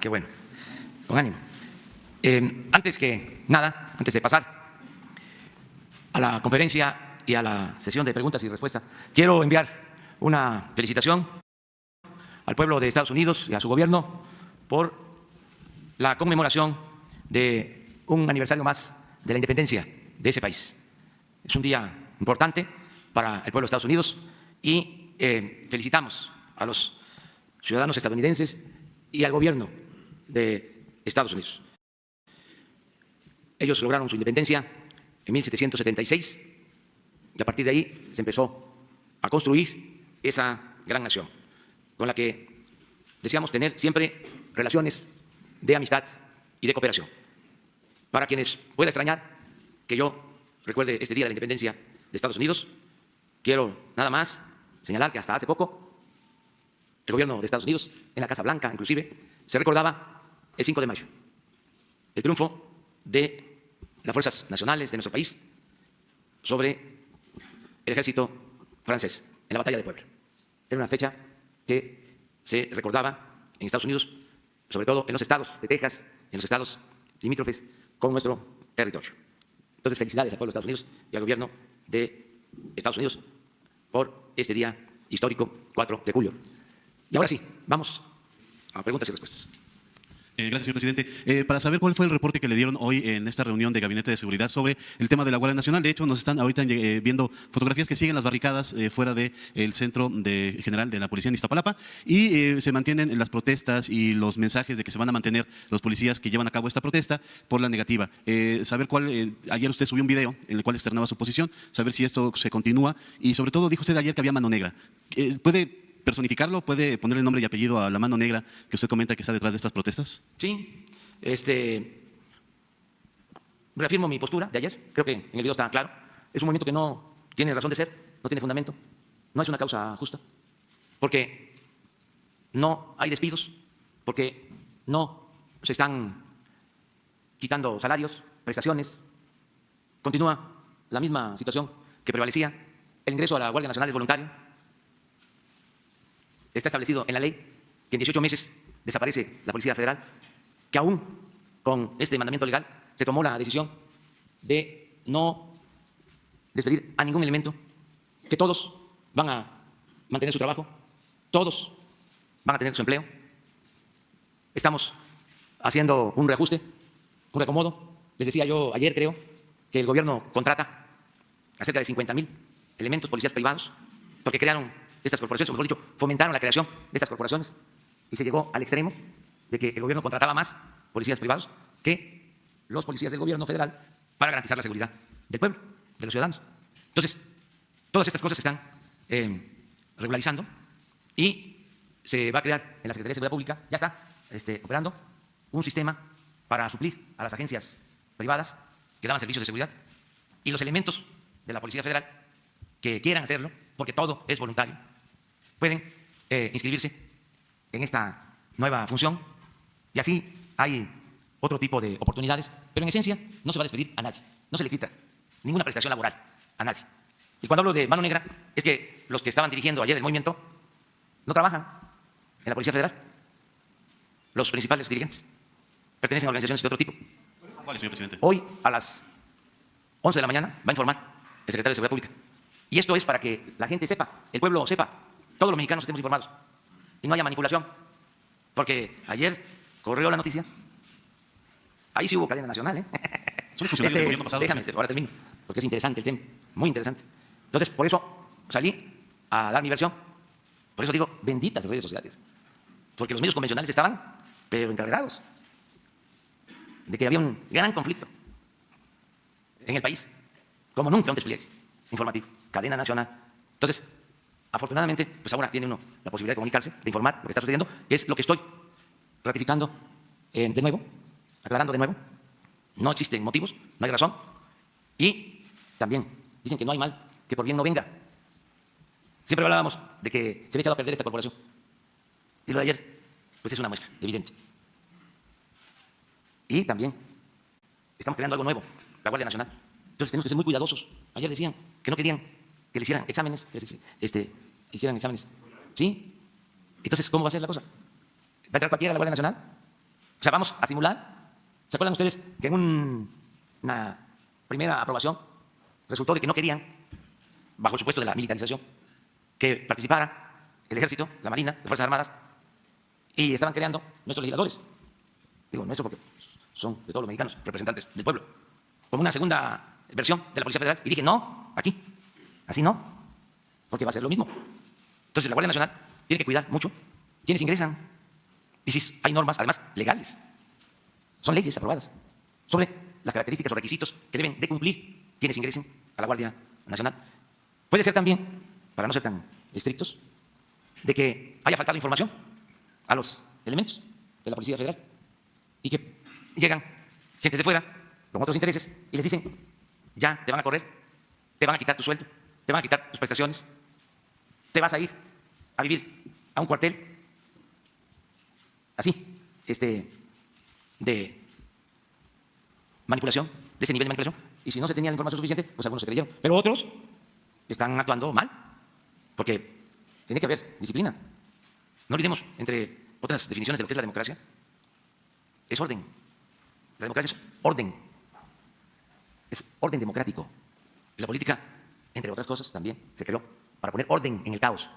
Qué bueno, con ánimo. Antes que nada, antes de pasar a la conferencia y a la sesión de preguntas y respuestas, quiero enviar una felicitación al pueblo de Estados Unidos y a su gobierno por la conmemoración de un aniversario más de la independencia de ese país. Es un día importante para el pueblo de Estados Unidos y felicitamos a los ciudadanos estadounidenses y al gobierno de Estados Unidos. Ellos lograron su independencia en 1776 y a partir de ahí se empezó a construir esa gran nación con la que deseamos tener siempre relaciones de amistad y de cooperación. Para quienes pueda extrañar que yo recuerde este día de la independencia de Estados Unidos, quiero nada más señalar que hasta hace poco el gobierno de Estados Unidos, en la Casa Blanca inclusive, se recordaba el 5 de mayo, el triunfo de las fuerzas nacionales de nuestro país sobre el ejército francés en la batalla de Puebla. Era una fecha que se recordaba en Estados Unidos, sobre todo en los estados de Texas, en los estados limítrofes con nuestro territorio. Entonces, felicidades al pueblo de Estados Unidos y al gobierno de Estados Unidos por este día histórico, 4 de julio. Y ahora sí, vamos a preguntas y respuestas. Gracias, señor presidente. Para saber cuál fue el reporte que le dieron hoy en esta reunión de Gabinete de Seguridad sobre el tema de la Guardia Nacional. De hecho, nos están ahorita viendo fotografías que siguen las barricadas fuera del centro general de la policía en Iztapalapa y se mantienen las protestas y los mensajes de que se van a mantener los policías que llevan a cabo esta protesta por la negativa. Saber cuál, ayer usted subió un video en el cual externaba su posición, saber si esto se continúa y sobre todo dijo usted ayer que había mano negra. ¿Puede personificarlo? ¿Puede ponerle nombre y apellido a la mano negra que usted comenta que está detrás de estas protestas? Sí, reafirmo mi postura de ayer, creo que en el video está claro. Es un movimiento que no tiene razón de ser, no tiene fundamento, no es una causa justa, porque no hay despidos, porque no se están quitando salarios, prestaciones, continúa la misma situación que prevalecía, el ingreso a la Guardia Nacional es voluntario. Está establecido en la ley que en 18 meses desaparece la Policía Federal, que aún con este mandamiento legal se tomó la decisión de no despedir a ningún elemento, que todos van a mantener su trabajo, todos van a tener su empleo. Estamos haciendo un reajuste, un reacomodo. Les decía yo ayer, creo, que el gobierno contrata a cerca de 50.000 elementos policías privados porque crearon estas corporaciones, o mejor dicho, fomentaron la creación de estas corporaciones y se llegó al extremo de que el gobierno contrataba más policías privados que los policías del gobierno federal para garantizar la seguridad del pueblo, de los ciudadanos. Entonces, todas estas cosas se están regularizando y se va a crear en la Secretaría de Seguridad Pública, ya está operando un sistema para suplir a las agencias privadas que daban servicios de seguridad y los elementos de la Policía Federal que quieran hacerlo, porque todo es voluntario, pueden inscribirse en esta nueva función y así hay otro tipo de oportunidades, pero en esencia no se va a despedir a nadie, no se le quita ninguna prestación laboral a nadie. Y cuando hablo de mano negra es que los que estaban dirigiendo ayer el movimiento no trabajan en la Policía Federal, los principales dirigentes pertenecen a organizaciones de otro tipo. ¿Cuál, señor presidente? Hoy a las 11 de la mañana va a informar el secretario de Seguridad Pública. Y esto es para que la gente sepa, el pueblo sepa, todos los mexicanos estemos informados y no haya manipulación. Porque ayer corrió la noticia, ahí sí hubo cadena nacional, ¿eh? Son funcionarios del gobierno pasado. Déjame, ahora termino, porque es interesante el tema, muy interesante. Entonces, por eso salí a dar mi versión, por eso digo, benditas redes sociales, porque los medios convencionales estaban, pero encargados de que había un gran conflicto en el país, como nunca un despliegue informativo, cadena nacional. Entonces, afortunadamente, pues ahora tiene uno la posibilidad de comunicarse, de informar lo que está sucediendo, que es lo que estoy ratificando de nuevo, aclarando de nuevo. No existen motivos, no hay razón. Y también dicen que no hay mal que por bien no venga. Siempre hablábamos de que se había echado a perder esta corporación. Y lo de ayer, pues es una muestra evidente. Y también estamos creando algo nuevo, la Guardia Nacional. Entonces tenemos que ser muy cuidadosos. Ayer decían que no querían que le hicieran exámenes, hicieran exámenes. ¿Sí? Entonces, ¿cómo va a ser la cosa? ¿Va a entrar cualquiera a la Guardia Nacional? sea, vamos a simular. ¿Se acuerdan ustedes que en una primera aprobación resultó de que no querían, bajo el supuesto de la militarización, que participara el Ejército, la Marina, las Fuerzas Armadas, y estaban creando nuestros legisladores? Digo, nuestro porque son de todos los mexicanos, representantes del pueblo, como una segunda versión de la Policía Federal. Y dije, no, aquí, así no, porque va a ser lo mismo. Entonces, la Guardia Nacional tiene que cuidar mucho quiénes ingresan. Y si hay normas, además, legales. Son leyes aprobadas sobre las características o requisitos que deben de cumplir quienes ingresen a la Guardia Nacional. Puede ser también, para no ser tan estrictos, de que haya faltado información a los elementos de la Policía Federal y que llegan gente de fuera con otros intereses y les dicen, ya te van a correr, te van a quitar tu sueldo, te van a quitar tus prestaciones, te vas a ir a vivir a un cuartel así, de manipulación, de ese nivel de manipulación. Y si no se tenía la información suficiente, pues algunos se creyeron. Pero otros están actuando mal, porque tiene que haber disciplina. No olvidemos, entre otras definiciones de lo que es la democracia, es orden. La democracia es orden democrático. Y la política, entre otras cosas, también se creó para poner orden en el caos.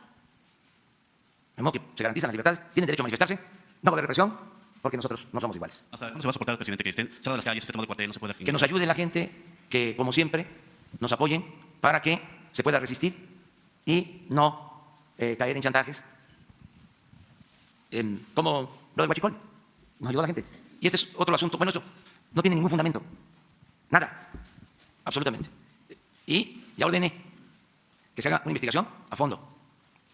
De modo que se garantizan las libertades, tienen derecho a manifestarse, no va a haber represión, porque nosotros no somos iguales. ¿Hasta cuándo se va a soportar al presidente que estén cerradas las calles, esté tomando el cuartel, no se pueda Que nos ayude la gente, que como siempre nos apoyen para que se pueda resistir y no caer en chantajes, como lo del huachicol. Nos ayudó la gente. Y este es otro asunto. Bueno, esto no tiene ningún fundamento. Nada. Absolutamente. Y ya ordené que se haga una investigación a fondo.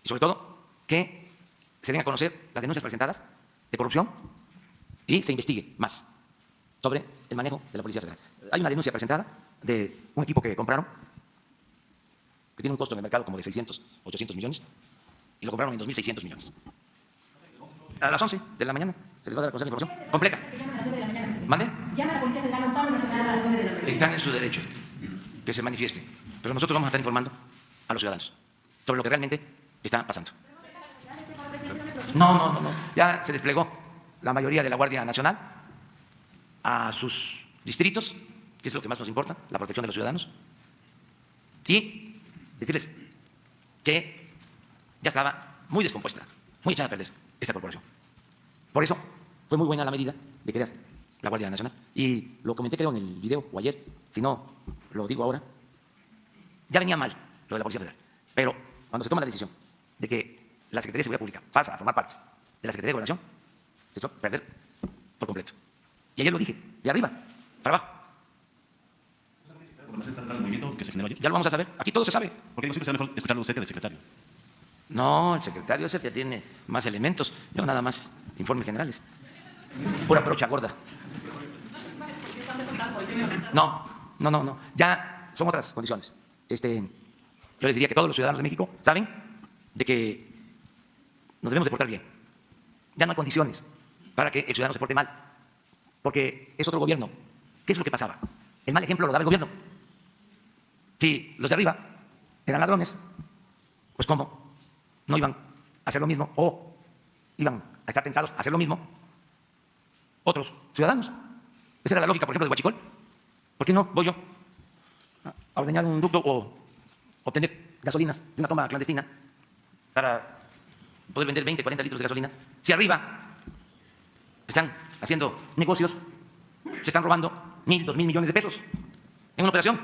Y sobre todo, que se den a conocer las denuncias presentadas de corrupción y se investigue más sobre el manejo de la Policía Federal. Hay una denuncia presentada de un equipo que compraron, que tiene un costo en el mercado como de 600, 800 millones, y lo compraron en 2.600 millones. A las 11 de la mañana se les va a dar a conocer la información completa. ¿Mande? Llama a la Policía Federal a un paro nacional a las 9 de la mañana. Están en su derecho que se manifiesten, pero nosotros vamos a estar informando a los ciudadanos sobre lo que realmente está pasando. No. Ya se desplegó la mayoría de la Guardia Nacional a sus distritos, que es lo que más nos importa, la protección de los ciudadanos, y decirles que ya estaba muy descompuesta, muy echada a perder esta corporación. Por eso fue muy buena la medida de crear la Guardia Nacional. Y lo comenté creo en el video o ayer, si no lo digo ahora, ya venía mal lo de la Policía Federal. Pero cuando se toma la decisión de que la Secretaría de Seguridad Pública pasa a formar parte de la Secretaría de Gobernación, se echó a perder por completo. Y ayer lo dije, de arriba para abajo. Que se generó ayer? Ya lo vamos a saber. Aquí todo se sabe. ¿Por qué no siempre será mejor escucharlo usted que del secretario? No, el secretario es el que tiene más elementos. Yo nada más informes generales. Pura brocha gorda. No. Ya son otras condiciones. Yo les diría que todos los ciudadanos de México saben de que nos debemos de portar bien. Ya no hay condiciones para que el ciudadano se porte mal, porque es otro gobierno. ¿Qué es lo que pasaba? El mal ejemplo lo daba el gobierno. Si los de arriba eran ladrones, pues ¿cómo? No iban a hacer lo mismo o iban a estar tentados a hacer lo mismo otros ciudadanos. Esa era la lógica, por ejemplo, del huachicol. ¿Por qué no voy yo a ordeñar un ducto o obtener gasolinas de una toma clandestina para poder vender 20, 40 litros de gasolina? Si arriba están haciendo negocios, se están robando 1.000, 2.000 millones de pesos en una operación.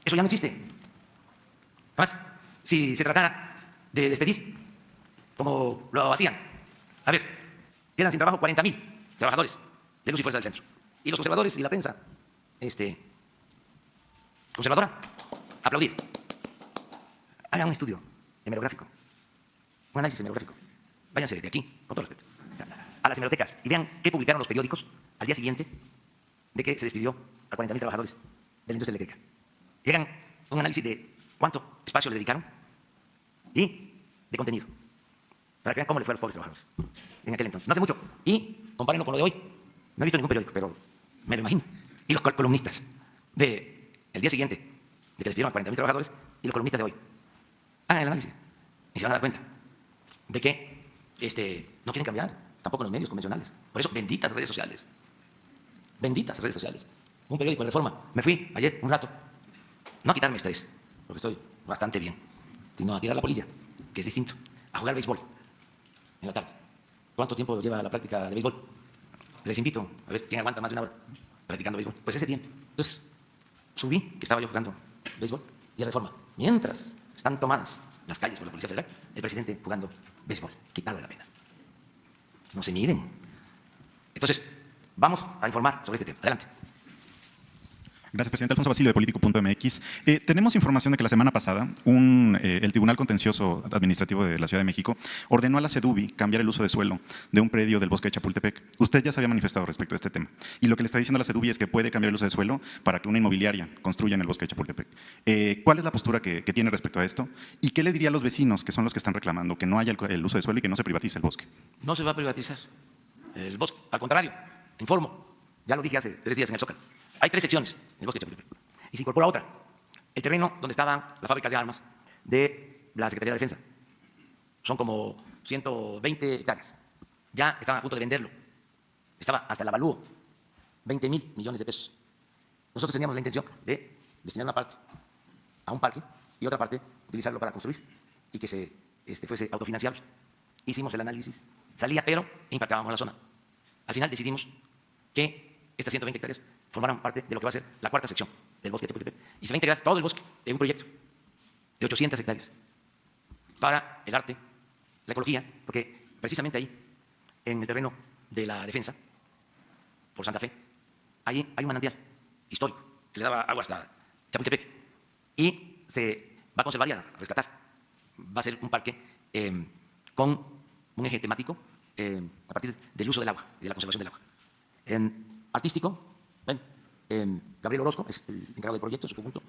Eso ya no existe. Además, si se tratara de despedir, como lo hacían, a ver, quedan sin trabajo 40.000 trabajadores de Luz y Fuerza del Centro. Y los conservadores y la prensa conservadora, aplaudir. Hagan un estudio hemerográfico, un análisis hemerográfico. Váyanse de aquí, con todo respeto, a las hemerotecas y vean qué publicaron los periódicos al día siguiente de que se despidió a 40.000 trabajadores de la industria eléctrica. Y hagan un análisis de cuánto espacio le dedicaron y de contenido, para que vean cómo le fue a los pobres trabajadores en aquel entonces. No hace mucho. Y compárenlo con lo de hoy. No he visto ningún periódico, pero me lo imagino. Y los columnistas del día siguiente de que despidieron a 40.000 trabajadores y los columnistas de hoy. Hagan el análisis y se van a dar cuenta de que no quieren cambiar. tampoco en los medios convencionales. Por eso, benditas redes sociales. Benditas redes sociales. Un periódico de Reforma. Me fui ayer un rato, no a quitarme estrés, porque estoy bastante bien, sino a tirar la polilla, que es distinto, a jugar béisbol en la tarde. ¿Cuánto tiempo lleva la práctica de béisbol? Les invito a ver quién aguanta más de una hora practicando béisbol. Pues ese tiempo. Entonces, subí, que estaba yo jugando béisbol, y a Reforma. Mientras están tomadas las calles por la Policía Federal, el presidente jugando béisbol. Quitado de la pena. No se miren. Entonces, vamos a informar sobre este tema. Adelante. Gracias, presidente. Alfonso Basilio, de Político.mx. Tenemos información de que la semana pasada el Tribunal Contencioso Administrativo de la Ciudad de México ordenó a la SEDUBI cambiar el uso de suelo de un predio del bosque de Chapultepec. Usted ya se había manifestado respecto a este tema. Y lo que le está diciendo a la SEDUBI es que puede cambiar el uso de suelo para que una inmobiliaria construya en el bosque de Chapultepec. ¿Cuál es la postura que tiene respecto a esto? ¿Y qué le diría a los vecinos, que son los que están reclamando que no haya el uso de suelo y que no se privatice el bosque? No se va a privatizar el bosque. Al contrario, informo. Ya lo dije hace 3 días en el Zócalo. Hay 3 secciones en el bosque de Chapultepec. Y se incorpora otra. El terreno donde estaban las fábricas de armas de la Secretaría de Defensa. Son como 120 hectáreas. Ya estaban a punto de venderlo. Estaba hasta el avalúo. 20.000 millones de pesos. Nosotros teníamos la intención de destinar una parte a un parque y otra parte utilizarlo para construir y que se fuese autofinanciable. Hicimos el análisis. Salía, pero impactábamos la zona. Al final decidimos que estas 120 hectáreas formarán parte de lo que va a ser la 4ª sección del bosque de Chapultepec. Y se va a integrar todo el bosque en un proyecto de 800 hectáreas para el arte, la ecología, porque precisamente ahí, en el terreno de la defensa, por Santa Fe, ahí hay un manantial histórico que le daba agua hasta Chapultepec y se va a conservar y a rescatar. Va a ser un parque con un eje temático a partir del uso del agua y de la conservación del agua. Artístico, bueno, Gabriel Orozco es el encargado del proyecto, su conjunto,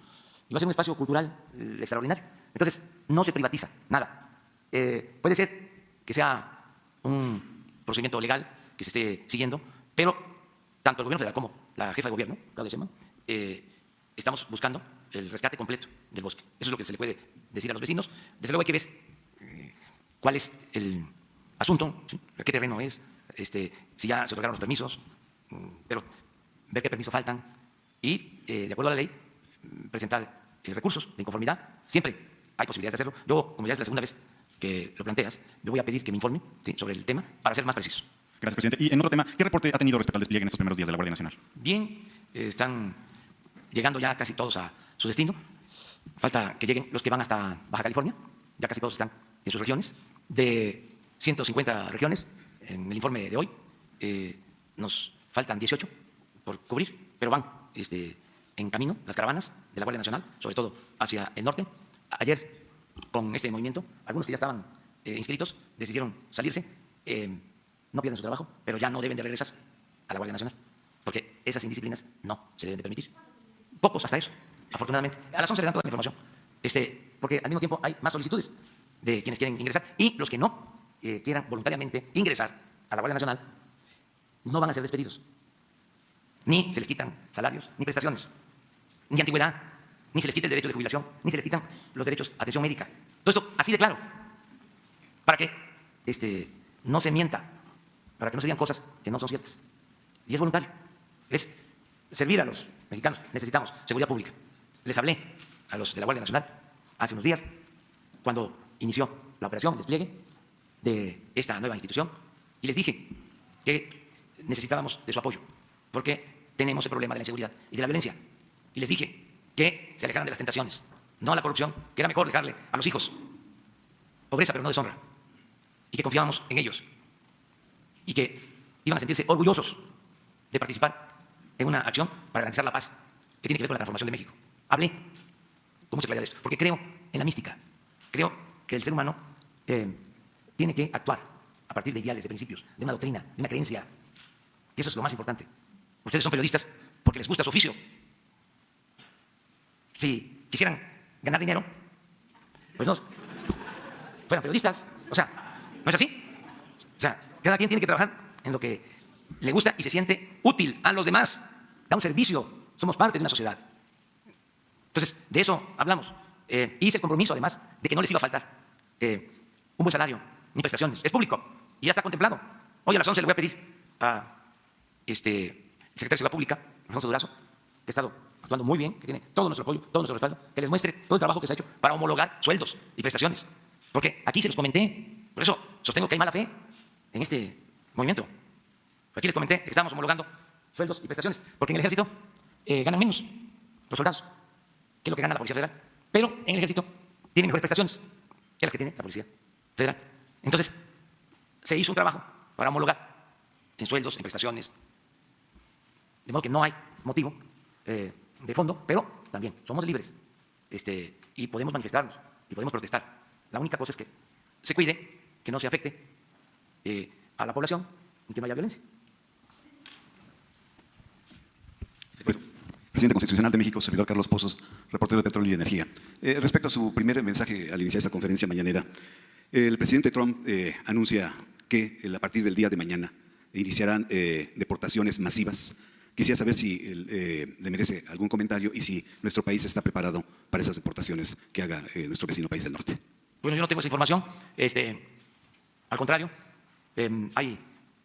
y va a ser un espacio cultural extraordinario. Entonces, no se privatiza nada. Puede ser que sea un procedimiento legal que se esté siguiendo, pero tanto el gobierno federal como la jefa de gobierno, Claudia Sheinbaum, estamos buscando el rescate completo del bosque. Eso es lo que se le puede decir a los vecinos. Desde luego hay que ver cuál es el asunto, ¿sí? ¿Qué terreno es? Si ya se otorgaron los permisos, pero ver qué permisos faltan y, de acuerdo a la ley, presentar recursos de inconformidad. Siempre hay posibilidades de hacerlo. Yo, como ya es la segunda vez que lo planteas, yo voy a pedir que me informe, ¿sí?, sobre el tema para ser más preciso. Gracias, presidente. Y en otro tema, ¿qué reporte ha tenido respecto al despliegue en estos primeros días de la Guardia Nacional? Bien, están llegando ya casi todos a su destino. Falta que lleguen los que van hasta Baja California. Ya casi todos están en sus regiones. De 150 regiones, en el informe de hoy, nos faltan 18 por cubrir, pero van en camino las caravanas de la Guardia Nacional, sobre todo hacia el norte. Ayer, con este movimiento, algunos que ya estaban inscritos decidieron salirse. No pierden su trabajo, pero ya no deben de regresar a la Guardia Nacional, porque esas indisciplinas no se deben de permitir. Pocos hasta eso, afortunadamente. A las 11 le dan toda la información, porque al mismo tiempo hay más solicitudes de quienes quieren ingresar, y los que no quieran voluntariamente ingresar a la Guardia Nacional no van a ser despedidos. Ni se les quitan salarios, ni prestaciones, ni antigüedad, ni se les quita el derecho de jubilación, ni se les quitan los derechos a atención médica. Todo esto así de claro, para que no se mienta, para que no se digan cosas que no son ciertas. Y es voluntario, es servir a los mexicanos. Necesitamos seguridad pública. Les hablé a los de la Guardia Nacional hace unos días, cuando inició la operación, el despliegue de esta nueva institución, y les dije que necesitábamos de su apoyo, porque tenemos el problema de la inseguridad y de la violencia. Y les dije que se alejaran de las tentaciones, no a la corrupción, que era mejor dejarle a los hijos pobreza pero no deshonra, y que confiábamos en ellos, y que iban a sentirse orgullosos de participar en una acción para garantizar la paz que tiene que ver con la transformación de México. Hablé con mucha claridad de esto, porque creo en la mística, creo que el ser humano tiene que actuar a partir de ideales, de principios, de una doctrina, de una creencia. Y eso es lo más importante. Ustedes son periodistas porque les gusta su oficio. Si quisieran ganar dinero, pues no fueran periodistas. O sea, ¿no es así? O sea, cada quien tiene que trabajar en lo que le gusta y se siente útil a los demás. Da un servicio. Somos parte de una sociedad. Entonces, de eso hablamos. Hice el compromiso, además, de que no les iba a faltar un buen salario ni prestaciones. Es público y ya está contemplado Hoy a las 11 le voy a pedir a el secretario de Seguridad Pública, Alfonso Durazo, que ha estado actuando muy bien, que tiene todo nuestro apoyo, todo nuestro respaldo, que les muestre todo el trabajo que se ha hecho para homologar sueldos y prestaciones. Porque aquí se los comenté, por eso sostengo que hay mala fe en este movimiento. Aquí les comenté que estábamos homologando sueldos y prestaciones, porque en el ejército ganan menos los soldados que lo que gana la Policía Federal, pero en el ejército tienen mejores prestaciones que las que tiene la Policía Federal. Entonces, se hizo un trabajo para homologar en sueldos, en prestaciones, de modo que no hay motivo de fondo, pero también somos libres y podemos manifestarnos y podemos protestar. La única cosa es que se cuide, que no se afecte a la población y que no haya violencia. Presidente Constitucional de México, servidor Carlos Pozos, reportero de Petróleo y Energía. Respecto a su primer mensaje al iniciar esta conferencia mañanera, el presidente Trump anuncia que a partir del día de mañana iniciarán deportaciones masivas. Quisiera saber si le merece algún comentario y si nuestro país está preparado para esas deportaciones que haga nuestro vecino país del norte. Bueno, yo no tengo esa información. Al contrario, hay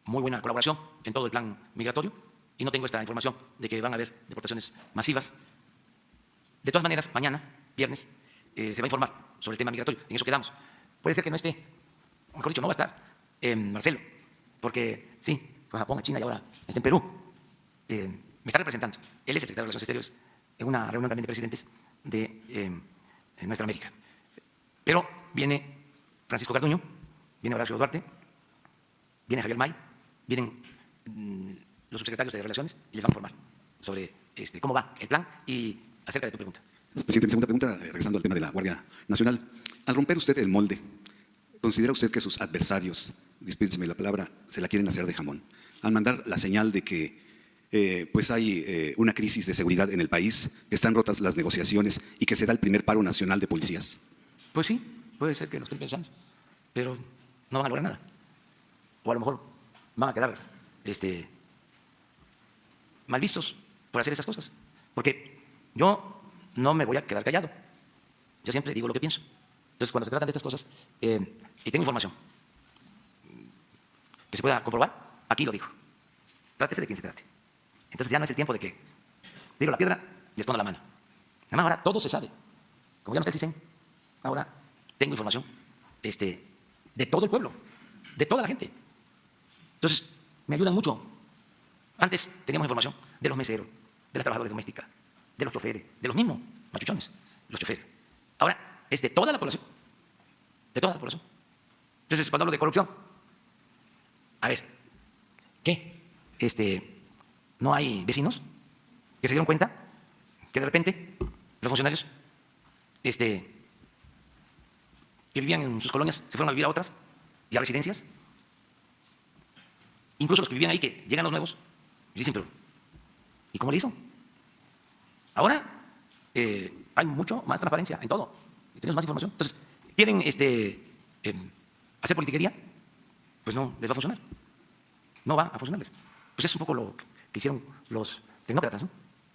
muy buena colaboración en todo el plan migratorio y no tengo esta información de que van a haber deportaciones masivas. De todas maneras, mañana, viernes, se va a informar sobre el tema migratorio. En eso quedamos. Puede ser que no esté, mejor dicho, no va a estar Marcelo, porque sí, fue a Japón, a China y ahora está en Perú. Me está representando. Él es el secretario de Relaciones Exteriores en una reunión también de presidentes de nuestra América. Pero viene Francisco Garduño, viene Horacio Duarte, viene Javier May, vienen los subsecretarios de Relaciones y les van a informar sobre cómo va el plan y acerca de tu pregunta. Presidente, mi segunda pregunta, regresando al tema de la Guardia Nacional. Al romper usted el molde, ¿considera usted que sus adversarios, dispénseme la palabra, se la quieren hacer de jamón? Al mandar la señal de que pues hay una crisis de seguridad en el país, que están rotas las negociaciones y que se da el primer paro nacional de policías. Pues sí, puede ser que lo estén pensando, pero no van a lograr nada. O a lo mejor van a quedar mal vistos por hacer esas cosas. Porque yo no me voy a quedar callado. Yo siempre digo lo que pienso. Entonces, cuando se tratan de estas cosas, y tengo información que se pueda comprobar, aquí lo digo. Trátese de quien se trate. Entonces ya no es el tiempo de que tiro la piedra y escondo la mano. Además, ahora todo se sabe. Como ya no está el CISEN, ahora tengo información de todo el pueblo, de toda la gente. Entonces, me ayudan mucho. Antes teníamos información de los meseros, de las trabajadoras domésticas, de los choferes, de los mismos machuchones, los choferes. Ahora es de toda la población. De toda la población. Entonces, cuando hablo de corrupción, a ver, ¿qué? ¿No hay vecinos que se dieron cuenta que de repente los funcionarios que vivían en sus colonias se fueron a vivir a otras y a residencias? Incluso los que vivían ahí, que llegan los nuevos, y dicen, pero ¿y cómo le hizo? Ahora hay mucho más transparencia en todo y tenemos más información. Entonces, quieren hacer politiquería, pues no les va a funcionar. No va a funcionarles. Pues es un poco lo que hicieron los tecnócratas, ¿no?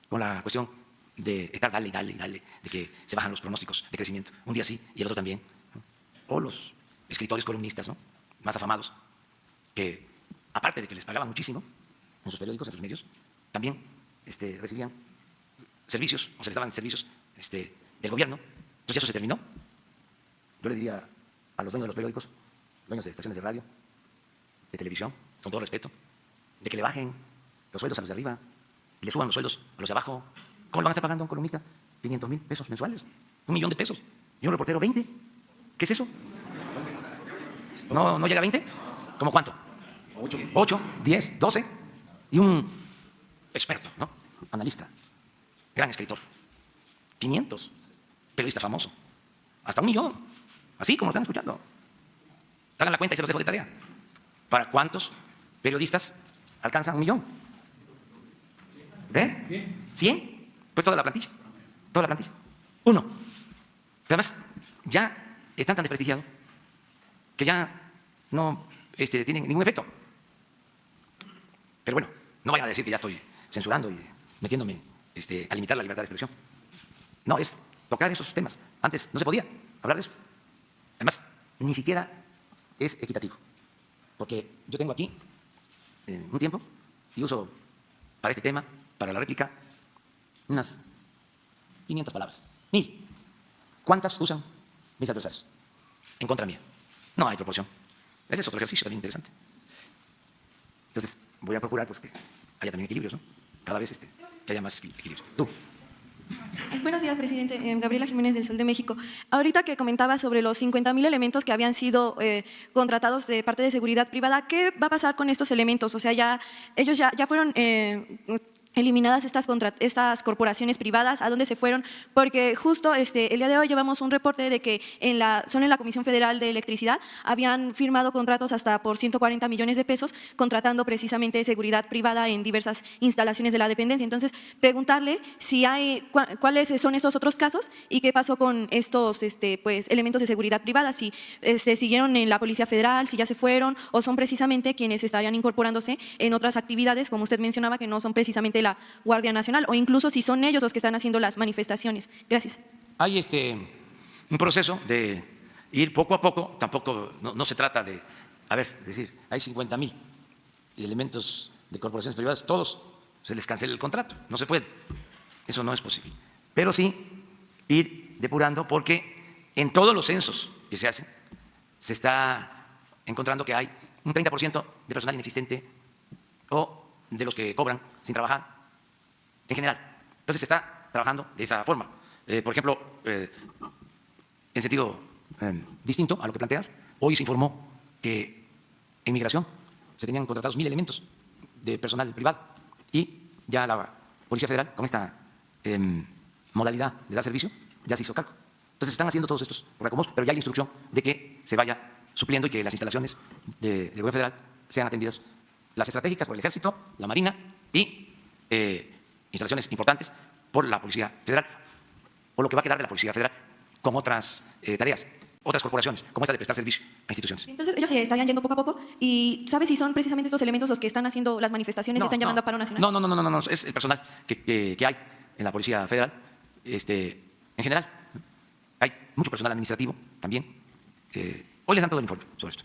Con la cuestión de estar dale y dale y dale, de que se bajan los pronósticos de crecimiento, un día sí y el otro también, ¿no? O los escritores columnistas, ¿no?, más afamados, que aparte de que les pagaban muchísimo en sus periódicos, en sus medios, también recibían servicios, o se les daban servicios del gobierno. Entonces eso se terminó. Yo le diría a los dueños de los periódicos, dueños de estaciones de radio, de televisión, con todo respeto, de que le bajen los sueldos a los de arriba y le suban los sueldos a los de abajo. ¿Cómo le van a estar pagando a un columnista 500,000 pesos mensuales? 1 millón de pesos. Y un reportero 20. ¿Qué es eso? ¿No llega a 20? ¿Cómo cuánto? 8, 10, 12. Y un experto, ¿no?, analista, gran escritor. 500. Periodista famoso. Hasta 1 millón. Así como lo están escuchando. Hagan la cuenta y se los dejo de tarea. ¿Para cuántos periodistas alcanzan 1 millón? ¿Ven? 100. Pues toda la plantilla. Toda la plantilla. 1. Pero además, ya están tan desprestigiados que ya no tienen ningún efecto. Pero bueno, no vayan a decir que ya estoy censurando y metiéndome a limitar la libertad de expresión. No, es tocar esos temas. Antes no se podía hablar de eso. Además, ni siquiera es equitativo. Porque yo tengo aquí un tiempo y uso para este tema, para la réplica, unas 500 palabras. 1000. ¿Cuántas usan mis adversarios en contra mía? No hay proporción. Ese es otro ejercicio también interesante. Entonces, voy a procurar pues, que haya también equilibrios, ¿no? Cada vez que haya más equilibrios. Tú. Buenos días, presidente. Gabriela Jiménez del Sol de México. Ahorita que comentaba sobre los 50,000 elementos que habían sido contratados de parte de seguridad privada, ¿qué va a pasar con estos elementos? O sea, ellos ya fueron eliminadas estas corporaciones privadas, ¿a dónde se fueron? Porque justo el día de hoy llevamos un reporte de que solo en la Comisión Federal de Electricidad habían firmado contratos hasta por 140 millones de pesos, contratando precisamente seguridad privada en diversas instalaciones de la dependencia. Entonces, preguntarle si cuáles son estos otros casos y qué pasó con estos pues, elementos de seguridad privada, si siguieron en la Policía Federal, si ya se fueron o son precisamente quienes estarían incorporándose en otras actividades, como usted mencionaba, que no son precisamente la Guardia Nacional, o incluso si son ellos los que están haciendo las manifestaciones. Gracias. Hay un proceso de ir poco a poco, tampoco no se trata de, es decir, hay 50,000 elementos de corporaciones privadas, todos se les cancela el contrato, no se puede, eso no es posible. Pero sí ir depurando, porque en todos los censos que se hacen se está encontrando que hay un 30% de personal inexistente o de los que cobran sin trabajar, en general. Entonces se está trabajando de esa forma. Por ejemplo, en sentido distinto a lo que planteas, hoy se informó que en migración se tenían contratados 1,000 elementos de personal privado y ya la Policía Federal, con esta modalidad de dar servicio, ya se hizo cargo. Entonces están haciendo todos estos reacomodos, pero ya hay la instrucción de que se vaya supliendo y que las instalaciones del Gobierno Federal sean atendidas, las estratégicas por el Ejército, la Marina y instalaciones importantes por la Policía Federal, o lo que va a quedar de la Policía Federal con otras tareas, otras corporaciones, como esta de prestar servicio a instituciones. Entonces ellos se estarían yendo poco a poco, y ¿sabes si son precisamente estos elementos los que están haciendo las manifestaciones y están llamando a paro nacional? No, es el personal que hay en la Policía Federal, en general. Hay mucho personal administrativo también. Hoy les dan todo el informe sobre esto.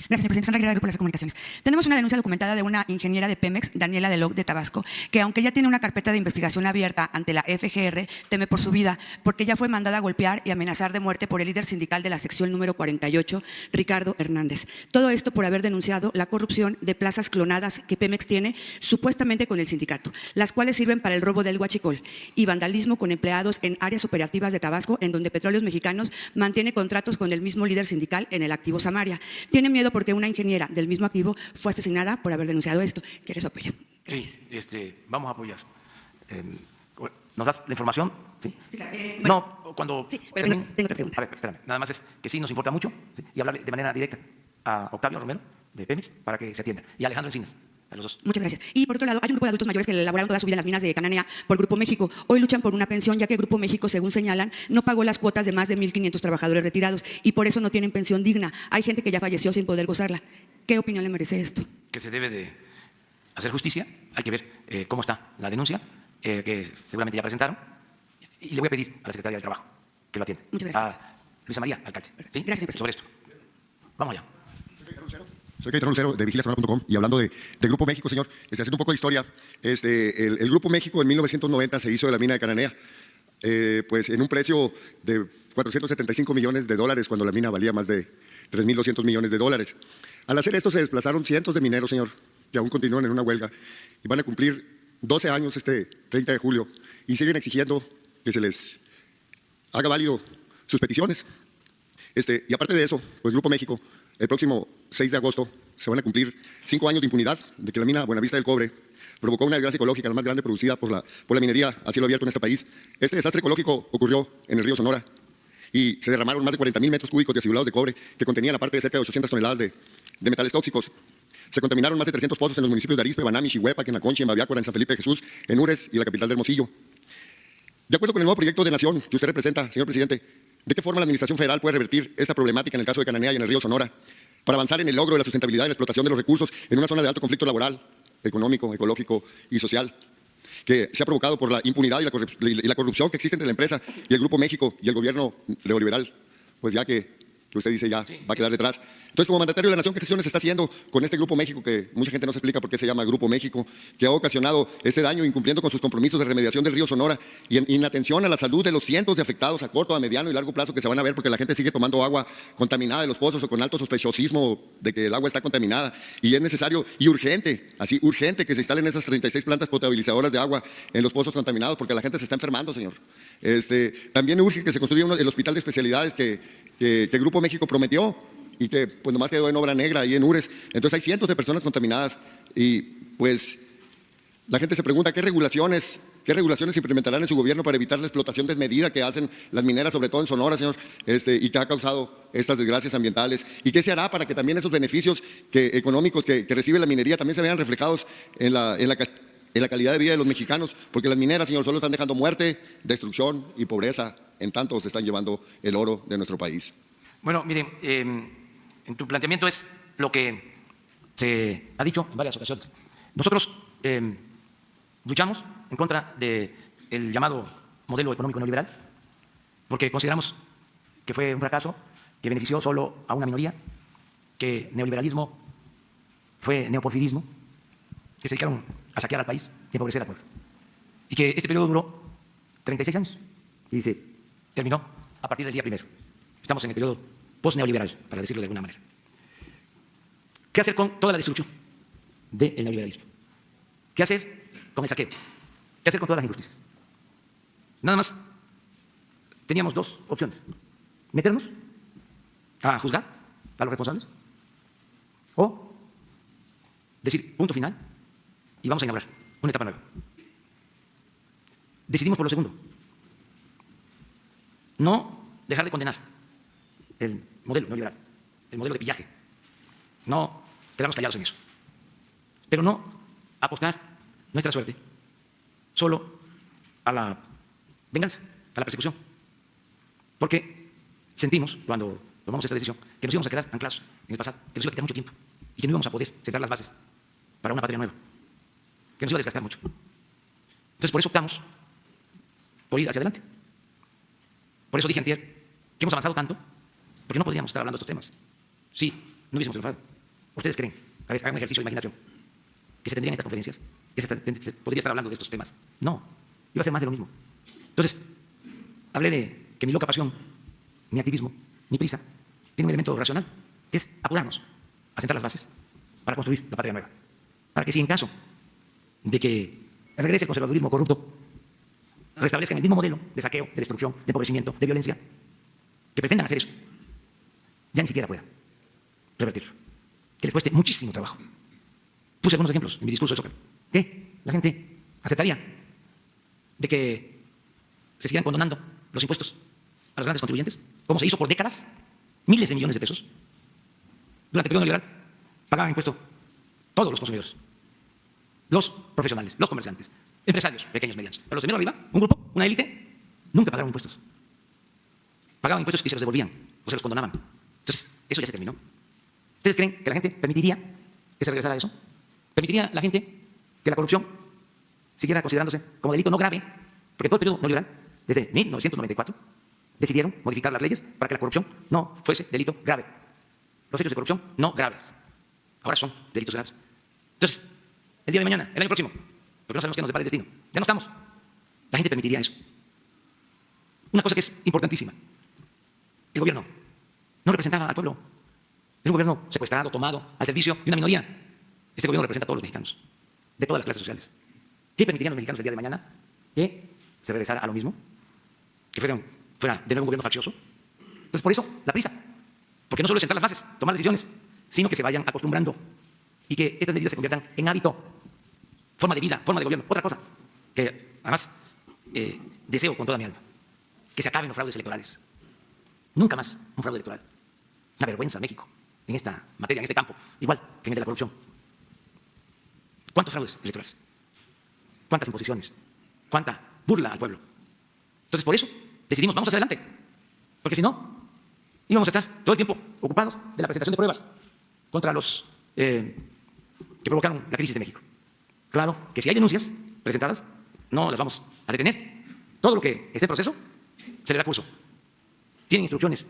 Gracias, señor presidente. Sandra Aguilera, del Grupo de las Comunicaciones. Tenemos una denuncia documentada de una ingeniera de Pemex, Daniela Deloc, de Tabasco, que aunque ya tiene una carpeta de investigación abierta ante la FGR, teme por su vida, porque ya fue mandada a golpear y amenazar de muerte por el líder sindical de la sección número 48, Ricardo Hernández. Todo esto por haber denunciado la corrupción de plazas clonadas que Pemex tiene, supuestamente con el sindicato, las cuales sirven para el robo del huachicol, y vandalismo con empleados en áreas operativas de Tabasco, en donde Petróleos Mexicanos mantiene contratos con el mismo líder sindical en el activo Samaria. Tiene miedo porque una ingeniera del mismo activo fue asesinada por haber denunciado esto. ¿Quiere su apoyo? Gracias. Sí, vamos a apoyar. ¿Nos das la información? Sí. Sí, claro. No, cuando... Sí, pero tengo otra pregunta. A ver, espérame. Nada más es que sí nos importa mucho, ¿sí? Y hablarle de manera directa a Octavio Romero, de Pemex, para que se atienda. Y a Alejandro Encinas, a los dos. Muchas gracias. Y por otro lado, hay un grupo de adultos mayores que laboraron toda su vida en las minas de Cananea por Grupo México. Hoy luchan por una pensión, ya que Grupo México, según señalan, no pagó las cuotas de más de 1,500 trabajadores retirados y por eso no tienen pensión digna. Hay gente que ya falleció sin poder gozarla. ¿Qué opinión le merece esto? Que se debe de hacer justicia. Hay que ver cómo está la denuncia, que seguramente ya presentaron. Y le voy a pedir a la Secretaría del Trabajo que lo atienda. Muchas gracias. A Luisa María, alcalde. ¿Sí? Gracias, presidente. Sobre esto. Vamos allá. Soy Cayetano Lucero de vigiliasonora.com y hablando de Grupo México, señor, haciendo un poco de historia, el Grupo México en 1990 se hizo de la mina de Cananea, pues en un precio de $475 millones, cuando la mina valía más de 3.200 millones de dólares. Al hacer esto se desplazaron cientos de mineros, señor, que aún continúan en una huelga y van a cumplir 12 años este 30 de julio y siguen exigiendo que se les haga válido sus peticiones. Y aparte de eso, pues Grupo México, el próximo 6 de agosto se van a cumplir 5 años de impunidad de que la mina Buenavista del Cobre provocó una desgracia ecológica, la más grande producida por la minería a cielo abierto en este país. Este desastre ecológico ocurrió en el río Sonora y se derramaron más de 40,000 metros cúbicos de acidulados de cobre que contenían aparte de cerca de 800 toneladas de metales tóxicos. Se contaminaron más de 300 pozos en los municipios de Arizpe, Banami, Xihuepa, Quenaconche, en Baviácora, en San Felipe de Jesús, en Ures y en la capital de Hermosillo. De acuerdo con el nuevo proyecto de nación que usted representa, señor presidente, ¿de qué forma la Administración Federal puede revertir esta problemática en el caso de Cananea y en el río Sonora para avanzar en el logro de la sustentabilidad y la explotación de los recursos en una zona de alto conflicto laboral, económico, ecológico y social, que se ha provocado por la impunidad y la corrupción que existe entre la empresa y el Grupo México y el gobierno neoliberal, pues ya que usted dice ya va a quedar detrás? Entonces, como mandatario de la Nación, ¿qué gestiones está haciendo con este Grupo México, que mucha gente no se explica por qué se llama Grupo México, que ha ocasionado este daño incumpliendo con sus compromisos de remediación del río Sonora y en inatención a la salud de los cientos de afectados a corto, a mediano y largo plazo que se van a ver porque la gente sigue tomando agua contaminada de los pozos o con alto sospechosismo de que el agua está contaminada? Y es necesario y urgente, así urgente, que se instalen esas 36 plantas potabilizadoras de agua en los pozos contaminados porque la gente se está enfermando, señor. También urge que se construya el hospital de especialidades que el Grupo México prometió y que pues nomás quedó en obra negra ahí en Ures. Entonces hay cientos de personas contaminadas y pues la gente se pregunta qué regulaciones implementarán en su gobierno para evitar la explotación desmedida que hacen las mineras, sobre todo en Sonora, señor, y que ha causado estas desgracias ambientales. ¿Y qué se hará para que también esos beneficios económicos que recibe la minería también se vean reflejados en la calidad de vida de los mexicanos? Porque las mineras, señor, solo están dejando muerte, destrucción y pobreza, en tanto se están llevando el oro de nuestro país. Bueno, miren, en tu planteamiento es lo que se ha dicho en varias ocasiones. Nosotros luchamos en contra del llamado modelo económico neoliberal porque consideramos que fue un fracaso, que benefició solo a una minoría, que neoliberalismo fue neoporfirismo, que se dedicaron a saquear al país y empobrecer al pueblo. Y que este periodo duró 36 años y se terminó a partir del día 1. Estamos en el periodo post-neoliberal, para decirlo de alguna manera. ¿Qué hacer con toda la destrucción del neoliberalismo? ¿Qué hacer con el saqueo? ¿Qué hacer con todas las injusticias? Nada más teníamos dos opciones: meternos a juzgar a los responsables o decir punto final y vamos a inaugurar una etapa nueva. Decidimos por lo segundo. No dejar de condenar el modelo neoliberal, el modelo de pillaje. No quedarnos callados en eso. Pero no apostar nuestra suerte solo a la venganza, a la persecución. Porque sentimos, cuando tomamos esta decisión, que nos íbamos a quedar anclados en el pasado, que nos iba a quitar mucho tiempo y que no íbamos a poder sentar las bases para una patria nueva, que nos iba a desgastar mucho. Entonces, por eso optamos por ir hacia adelante. Por eso dije antier que hemos avanzado tanto, porque no podríamos estar hablando de estos temas si no hubiésemos triunfado. ¿Ustedes creen? A ver, hagan un ejercicio de imaginación. ¿Que se tendrían estas conferencias? ¿Que se podría estar hablando de estos temas? No, iba a ser más de lo mismo. Entonces, hablé de que mi loca pasión, mi activismo, mi prisa, tiene un elemento racional, que es apurarnos a sentar las bases para construir la patria nueva. Para que si en caso de que regrese el conservadurismo corrupto, restablezcan el mismo modelo de saqueo, de destrucción, de empobrecimiento, de violencia, que pretendan hacer eso, ya ni siquiera puedan revertirlo. Que les cueste muchísimo trabajo. Puse algunos ejemplos en mi discurso de Zócalo. ¿Qué? La gente aceptaría de que se sigan condonando los impuestos a los grandes contribuyentes, como se hizo por décadas, miles de millones de pesos. Durante el periodo neoliberal pagaban impuesto todos los consumidores, los profesionales, los comerciantes, empresarios pequeños, medianos. Pero los de menos arriba, un grupo, una élite, nunca pagaron impuestos. Pagaban impuestos y se los devolvían o se los condonaban. Entonces, eso ya se terminó. ¿Ustedes creen que la gente permitiría que se regresara a eso? ¿Permitiría la gente que la corrupción siguiera considerándose como delito no grave? Porque todo el periodo neoliberal, desde 1994, decidieron modificar las leyes para que la corrupción no fuese delito grave. Los hechos de corrupción no graves. Ahora son delitos graves. Entonces, el día de mañana, el año próximo, porque no sabemos qué nos depara el destino, ya no estamos. La gente permitiría eso. Una cosa que es importantísima: el gobierno no representaba al pueblo. Es un gobierno secuestrado, tomado, al servicio de una minoría. Este gobierno representa a todos los mexicanos, de todas las clases sociales. ¿Qué permitirían los mexicanos el día de mañana? Que se regresara a lo mismo, que fuera de nuevo un gobierno faccioso. Entonces, por eso, la prisa. Porque no solo es sentar las bases, tomar decisiones, sino que se vayan acostumbrando y que estas medidas se conviertan en hábito, forma de vida, forma de gobierno. Otra cosa que además deseo con toda mi alma: que se acaben los fraudes electorales. Nunca más un fraude electoral. Una vergüenza México en esta materia, en este campo, igual que en el de la corrupción. ¿Cuántos fraudes electorales? ¿Cuántas imposiciones? ¿Cuánta burla al pueblo? Entonces, por eso decidimos, vamos hacia adelante. Porque si no, íbamos a estar todo el tiempo ocupados de la presentación de pruebas contra los que provocaron la crisis de México. Claro que si hay denuncias presentadas, no las vamos a detener. Todo lo que esté en proceso se le da curso. Tienen instrucciones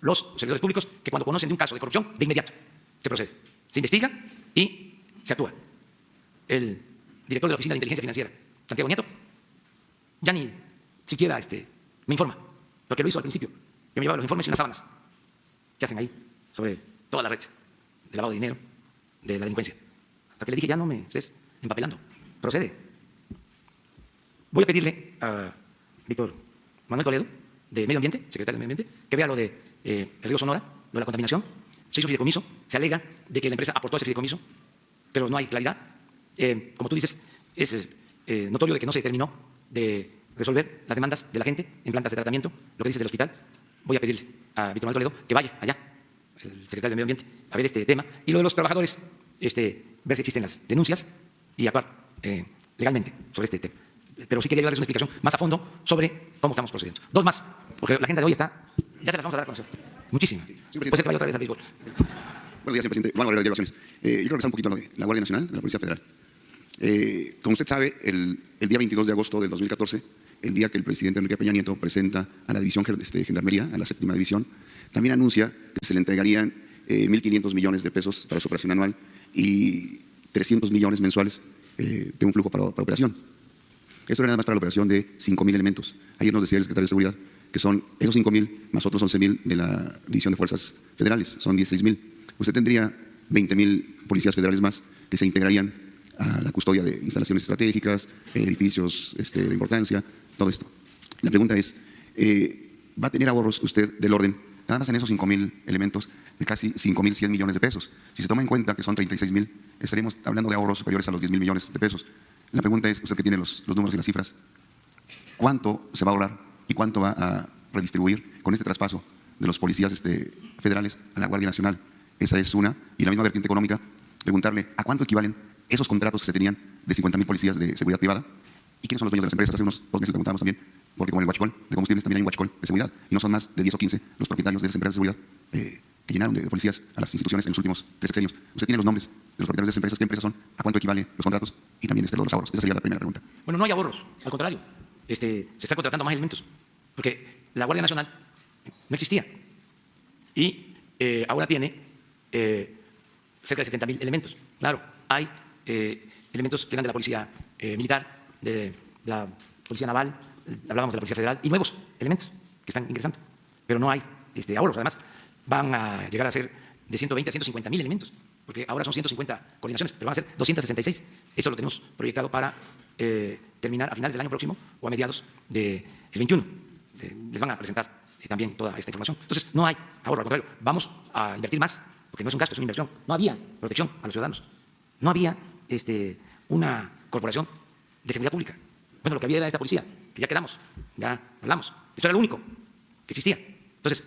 los servidores públicos que cuando conocen de un caso de corrupción, de inmediato se procede, se investiga y se actúa. El director de la Oficina de Inteligencia Financiera, Santiago Nieto, ya ni siquiera me informa, porque lo hizo al principio, que me llevaba los informes y unas sábanas que hacen ahí sobre toda la red de lavado de dinero, de la delincuencia. Hasta que le dije, ya no me estés empapelando, procede. Voy a pedirle a Víctor Manuel Toledo, de Medio Ambiente, secretario de Medio Ambiente, que vea lo de el río Sonora, lo de la contaminación. Se hizo fideicomiso, se alega de que la empresa aportó ese fideicomiso, pero no hay claridad. Como tú dices, es notorio de que no se terminó de resolver las demandas de la gente en plantas de tratamiento, lo que dices del hospital. Voy a pedirle a Víctor Manuel Toledo que vaya allá, el secretario de Medio Ambiente, a ver este tema. Y lo de los trabajadores, ver si existen las denuncias y actuar legalmente sobre este tema. Pero sí quería darles una explicación más a fondo sobre cómo estamos procediendo. Dos más, porque la agenda de hoy está, ya se las vamos a dar a conocer. Muchísima. Puede ser que vaya otra vez al béisbol. Buenos días, señor presidente. Juan Guerrero de Delegaciones. Yo quiero regresar un poquito a lo de la Guardia Nacional, de la Policía Federal. Como usted sabe, el día 22 de agosto del 2014, el día que el presidente Enrique Peña Nieto presenta a la División Gendarmería, a la 7ª División, también anuncia que se le entregarían 1.500 millones de pesos para su operación anual y 300 millones mensuales de un flujo para operación. Esto era nada más para la operación de 5.000 elementos. Ayer nos decía el secretario de Seguridad que son esos 5.000 más otros 11.000 de la División de Fuerzas Federales, son 16.000. Usted tendría 20.000 policías federales más que se integrarían a la custodia de instalaciones estratégicas, edificios de importancia, todo esto. La pregunta es, ¿va a tener ahorros usted del orden, nada más en esos 5.000 elementos, de casi 5.100 millones de pesos? Si se toma en cuenta que son 36.000, estaríamos hablando de ahorros superiores a los 10.000 millones de pesos. La pregunta es, usted que tiene los números y las cifras, ¿cuánto se va a ahorrar y cuánto va a redistribuir con este traspaso de los policías federales a la Guardia Nacional? Esa es una. Y la misma vertiente económica, preguntarle a cuánto equivalen esos contratos que se tenían de 50.000 policías de seguridad privada y quiénes son los dueños de las empresas. Hace unos 2 meses preguntábamos también, porque como en el huachicol de combustibles también hay un huachicol de seguridad y no son más de 10 o 15 los propietarios de esas empresas de seguridad que llenaron de policías a las instituciones en los últimos 3 sexenios. Usted tiene los nombres de los propietarios de esas empresas, qué empresas son, a cuánto equivalen los contratos y también los ahorros. Esa sería la primera pregunta. Bueno, no hay ahorros, al contrario, se está contratando más elementos, porque la Guardia Nacional no existía y ahora tiene cerca de 70.000 elementos. Claro, hay elementos que eran de la Policía Militar, de la Policía Naval, hablábamos de la Policía Federal, y nuevos elementos que están ingresando, pero no hay ahorros. Además, van a llegar a ser de 120 a 150.000 elementos, porque ahora son 150 coordinaciones, pero van a ser 266. Eso lo tenemos proyectado para terminar a finales del año próximo o a mediados del 21. Les van a presentar también toda esta información. Entonces, no hay ahorro, al contrario, vamos a invertir más, porque no es un gasto, es una inversión. No había protección a los ciudadanos, no había una corporación de seguridad pública. Bueno, lo que había era esta policía, que ya quedamos, ya hablamos. Esto era lo único que existía. Entonces,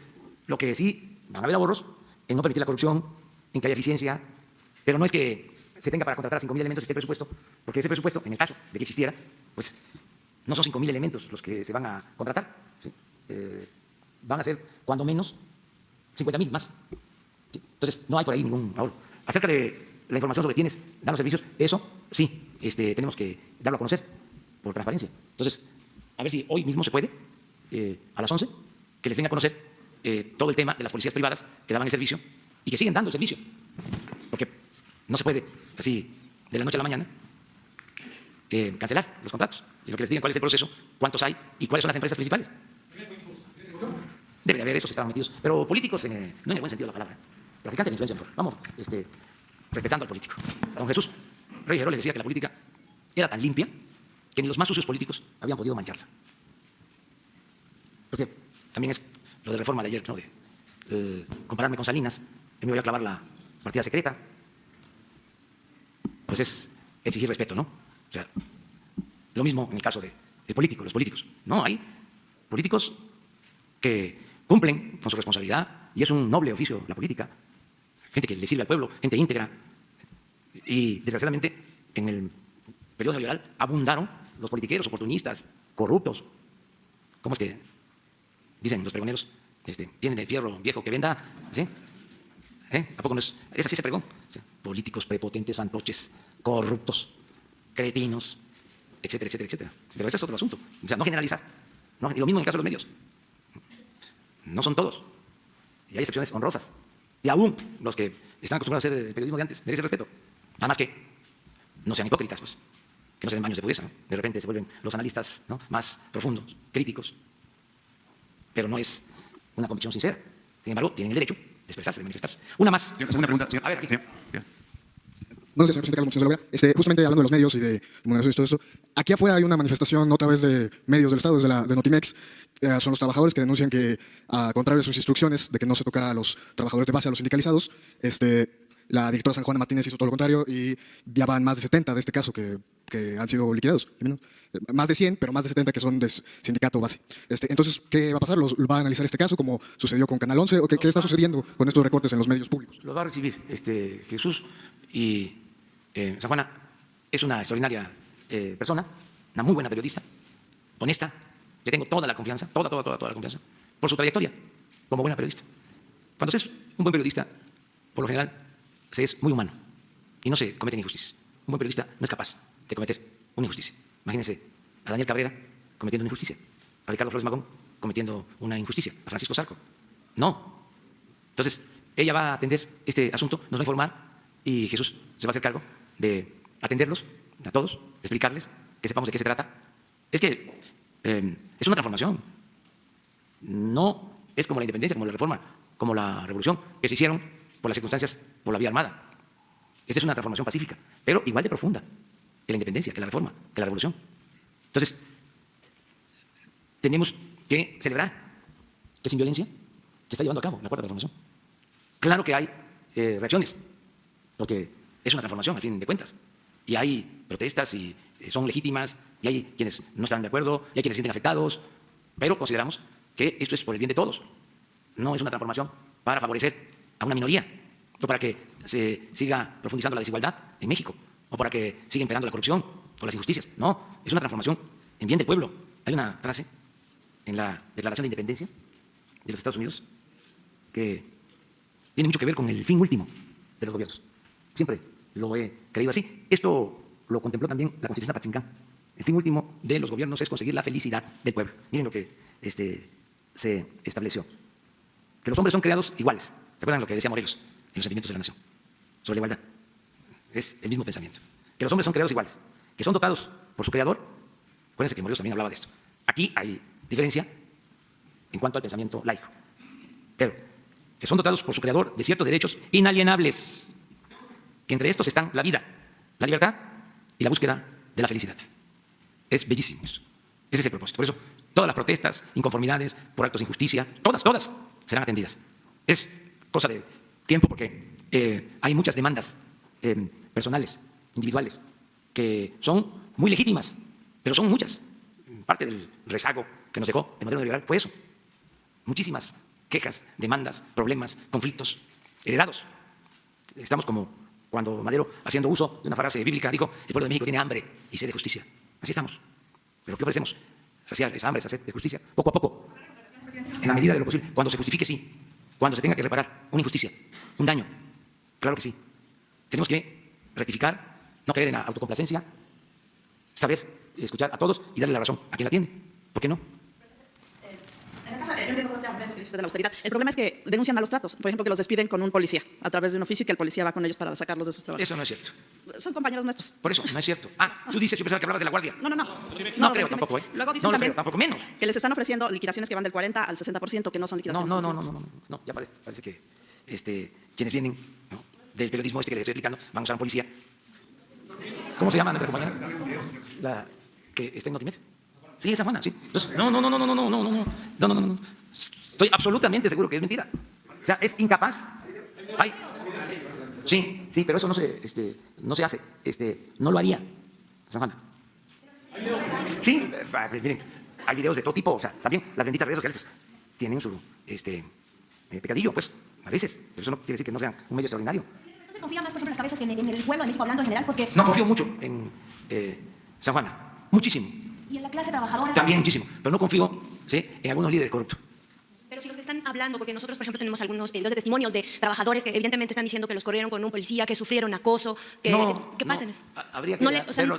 lo que sí van a haber ahorros en no permitir la corrupción, en que haya eficiencia, pero no es que se tenga para contratar a 5.000 elementos este presupuesto, porque ese presupuesto, en el caso de que existiera, pues no son 5.000 elementos los que se van a contratar, ¿sí? Van a ser, cuando menos, 50.000 más. ¿Sí? Entonces, no hay por ahí ningún ahorro. Acerca de la información sobre quiénes dan los servicios, eso sí, tenemos que darlo a conocer por transparencia. Entonces, a ver si hoy mismo se puede, a las 11, que les venga a conocer todo el tema de las policías privadas que daban el servicio y que siguen dando el servicio. Porque no se puede, así, de la noche a la mañana, cancelar los contratos. Sino que les digan cuál es el proceso, cuántos hay y cuáles son las empresas principales. Debe de haber, esos estaban metidos. Pero políticos, no en el buen sentido de la palabra. Traficantes de influencia, mejor. Vamos, respetando al político. A don Jesús Reyes Heroles decía que la política era tan limpia que ni los más sucios políticos habían podido mancharla. Porque también es lo de reforma de ayer, ¿no? De compararme con Salinas, que me voy a clavar la partida secreta. Pues es exigir respeto, ¿no? O sea, lo mismo en el caso de los políticos. No, hay políticos que cumplen con su responsabilidad y es un noble oficio la política. Gente que le sirve al pueblo, gente íntegra. Y desgraciadamente, en el periodo neoliberal abundaron los politiqueros, oportunistas, corruptos. ¿Cómo es que dicen los pregoneros? Tienen el fierro viejo que venda, ¿sí? ¿A poco no es? Es así ese pregón. ¿Sí? Políticos prepotentes, fantoches, corruptos, cretinos, etcétera, etcétera, etcétera. Pero este es otro asunto. O sea, no generalizar. ¿No? Y lo mismo en el caso de los medios. No son todos. y hay excepciones honrosas. Y aún los que están acostumbrados a hacer el periodismo de antes merecen respeto. Nada más que no sean hipócritas, pues, que no se den baños de pureza, ¿no? De repente se vuelven los analistas, ¿no?, más profundos, críticos, pero no es una convicción sincera. Sin embargo, tienen el derecho de expresarse, de manifestarse. Una más. Segunda pregunta, señor. A ver, aquí. Señor. Buenos días, señor presidente. Carlos Montes de la Hoguera. Justamente hablando de los medios y de remuneraciones y todo eso, aquí afuera hay una manifestación otra vez de medios del Estado, desde de Notimex. Son los trabajadores que denuncian que, a contrario de sus instrucciones de que no se tocara a los trabajadores de base, a los sindicalizados, la directora San Juana Martínez hizo todo lo contrario y ya van más de 70 de este caso que han sido liquidados. Más de 100, pero más de 70 que son de sindicato base. Entonces, ¿qué va a pasar? ¿Va a analizar este caso como sucedió con Canal 11? ¿O qué está sucediendo con estos recortes en los medios públicos? Lo va a recibir Jesús, y San Juana es una extraordinaria persona, una muy buena periodista, honesta. Le tengo toda la confianza, toda la confianza, por su trayectoria como buena periodista. Cuando se es un buen periodista, por lo general, se es muy humano y no se cometen injusticias. Un buen periodista no es capaz de cometer una injusticia. Imagínense a Daniel Cabrera cometiendo una injusticia, a Ricardo Flores Magón cometiendo una injusticia, a Francisco Zarco. No. Entonces, ella va a atender este asunto, nos va a informar y Jesús se va a hacer cargo de atenderlos a todos, explicarles, que sepamos de qué se trata. Es que es una transformación. No es como la independencia, como la reforma, como la revolución, que se hicieron por las circunstancias, por la vía armada. Esta es una transformación pacífica, pero igual de profunda que la independencia, que la reforma, que la revolución. Entonces, tenemos que celebrar que sin violencia se está llevando a cabo la cuarta transformación. Claro que hay reacciones, porque es una transformación, al fin de cuentas. Y hay protestas y son legítimas, y hay quienes no están de acuerdo, y hay quienes se sienten afectados, pero consideramos que esto es por el bien de todos. No es una transformación para favorecer a una minoría, o para que se siga profundizando la desigualdad en México, o para que siga imperando la corrupción o las injusticias. No, es una transformación en bien del pueblo. Hay una frase en la Declaración de Independencia de los Estados Unidos que tiene mucho que ver con el fin último de los gobiernos. Siempre lo he creído así. Esto lo contempló también la Constitución Apatzingán. El fin último de los gobiernos es conseguir la felicidad del pueblo. Miren lo que se estableció. Que los hombres son creados iguales. ¿Se acuerdan lo que decía Morelos en los sentimientos de la nación? Sobre la igualdad. Es el mismo pensamiento. Que los hombres son creados iguales. Que son dotados por su creador. Acuérdense que Morelos también hablaba de esto. Aquí hay diferencia en cuanto al pensamiento laico. Pero que son dotados por su creador de ciertos derechos inalienables. Que entre estos están la vida, la libertad y la búsqueda de la felicidad. Es bellísimo eso. Ese es el propósito. Por eso, todas las protestas, inconformidades, por actos de injusticia, todas serán atendidas. Es cosa de tiempo porque hay muchas demandas personales, individuales, que son muy legítimas, pero son muchas. Parte del rezago que nos dejó el modelo neoliberal fue eso. Muchísimas quejas, demandas, problemas, conflictos heredados. Estamos como cuando Madero, haciendo uso de una frase bíblica, dijo: el pueblo de México tiene hambre y sed de justicia. Así estamos. ¿Pero qué ofrecemos? Saciar esa hambre, esa sed de justicia, poco a poco, en la medida de lo posible. Cuando se justifique, sí. Cuando se tenga que reparar una injusticia, un daño, claro que sí. Tenemos que rectificar, no caer en la autocomplacencia, saber escuchar a todos y darle la razón a quien la tiene. ¿Por qué no? En el caso, yo entiendo todo este argumento que dice usted de la austeridad. El problema es que denuncian malos tratos. Por ejemplo, que los despiden con un policía a través de un oficio y que el policía va con ellos para sacarlos de sus trabajos. Eso no es cierto. Son compañeros nuestros. Por eso, no es cierto. Tú dices, yo pensaba que hablabas de la Guardia. No. No creo tampoco, ¿eh? Luego dicen no también creo, tampoco menos. que les están ofreciendo liquidaciones que van del 40 al 60%, que no son liquidaciones. No, ya parece que quienes vienen, ¿no?, del periodismo que les estoy explicando van a usar a un policía. ¿Cómo se llama nuestra compañera? La que está en Notimex. Sí, esa Juana, sí. Entonces, no. Estoy absolutamente seguro que es mentira. O sea, es incapaz. Sí, pero eso no se hace. No lo haría San Juana. Sí, pues miren, hay videos de todo tipo. O sea, también las benditas redes sociales tienen su pecadillo, pues, a veces. Pero eso no quiere decir que no sean un medio extraordinario. ¿Entonces confía más, por ejemplo, en las cabezas que en el pueblo de México, hablando en general? Porque No confío mucho en San Juana. Muchísimo. y en la clase trabajadora También muchísimo. Pero no confío, ¿sí?, en algunos líderes corruptos. Pero si los que están hablando, porque nosotros, por ejemplo, tenemos algunos de testimonios de trabajadores que evidentemente están diciendo que los corrieron con un policía, que sufrieron acoso, ¿qué pasa en eso? Habría que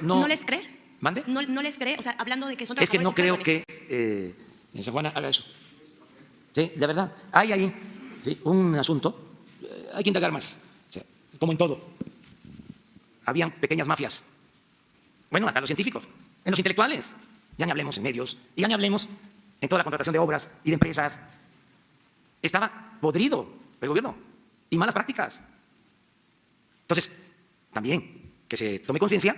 ¿No les cree? ¿Mande? ¿No les cree? O sea, hablando de que son Es que trabajadores... no creo que en San Juana haga eso. Sí, de verdad. Hay ahí ¿sí? Un asunto, hay que indagar más, o sea, como en todo. Habían pequeñas mafias, bueno, hasta los científicos, en los intelectuales, ya ni hablemos en medios, y ya ni hablemos en toda la contratación de obras y de empresas. Estaba podrido el gobierno y malas prácticas. Entonces, también que se tome conciencia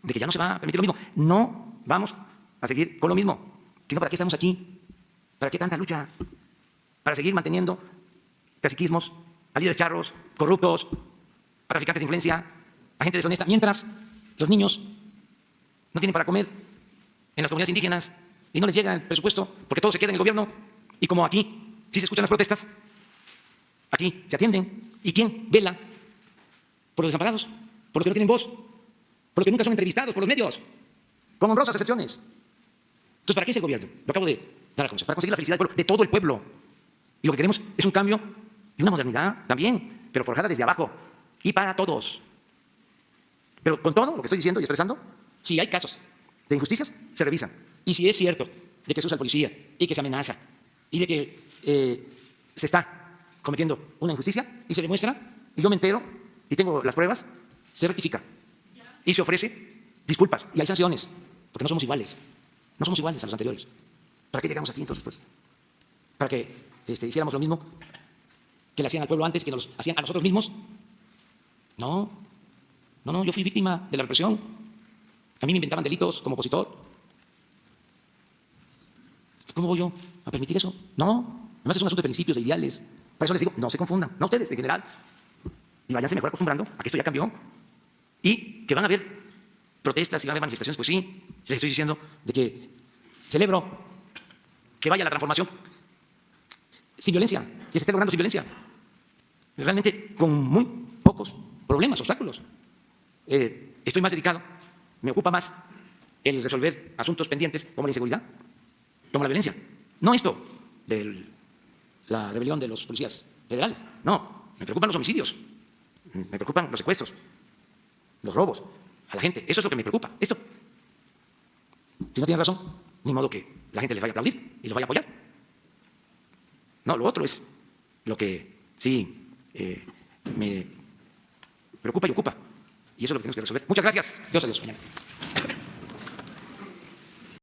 de que ya no se va a permitir lo mismo. No vamos a seguir con lo mismo. Sino, ¿para qué estamos aquí? ¿Para qué tanta lucha? Para seguir manteniendo caciquismos, a líderes charros, corruptos, a traficantes de influencia, a gente deshonesta, mientras los niños no tienen para comer en las comunidades indígenas y no les llega el presupuesto porque todo se queda en el gobierno. Y como aquí sí se escuchan las protestas, aquí se atienden. ¿Y quién vela por los desamparados? Por los que no tienen voz, por los que nunca son entrevistados por los medios, con honrosas excepciones. Entonces, ¿para qué es el gobierno? Lo acabo de dar a conocer. Para conseguir la felicidad del pueblo, de todo el pueblo. Y lo que queremos es un cambio y una modernidad también, pero forjada desde abajo y para todos. Pero con todo lo que estoy diciendo y expresando, si hay casos de injusticias, se revisan. Y si es cierto de que se usa el policía y que se amenaza y de que se está cometiendo una injusticia y se demuestra, y yo me entero y tengo las pruebas, se rectifica y se ofrece disculpas y hay sanciones, porque no somos iguales. No somos iguales a los anteriores. ¿Para qué llegamos aquí entonces? Pues, ¿para que hiciéramos lo mismo que le hacían al pueblo antes, que nos hacían a nosotros mismos? No, yo fui víctima de la represión. A mí me inventaban delitos como opositor. ¿Cómo voy yo a permitir eso? No, además es un asunto de principios, de ideales. Por eso les digo, no se confundan, no ustedes, en general. Y váyanse mejor acostumbrando a que esto ya cambió. Y que van a haber protestas y van a haber manifestaciones, pues sí, les estoy diciendo de que celebro que vaya la transformación sin violencia, que se esté logrando sin violencia, realmente con muy pocos problemas, obstáculos. Estoy más dedicado, me ocupa más el resolver asuntos pendientes como la inseguridad, como la violencia. No esto de la rebelión de los policías federales, no, me preocupan los homicidios, me preocupan los secuestros, los robos a la gente, eso es lo que me preocupa. Esto, si no tienen razón, ni modo que la gente les vaya a aplaudir y los vaya a apoyar. No, lo otro es lo que sí me preocupa y ocupa. Y eso es lo que tenemos que resolver. Muchas gracias. Dios adiós. Mañana.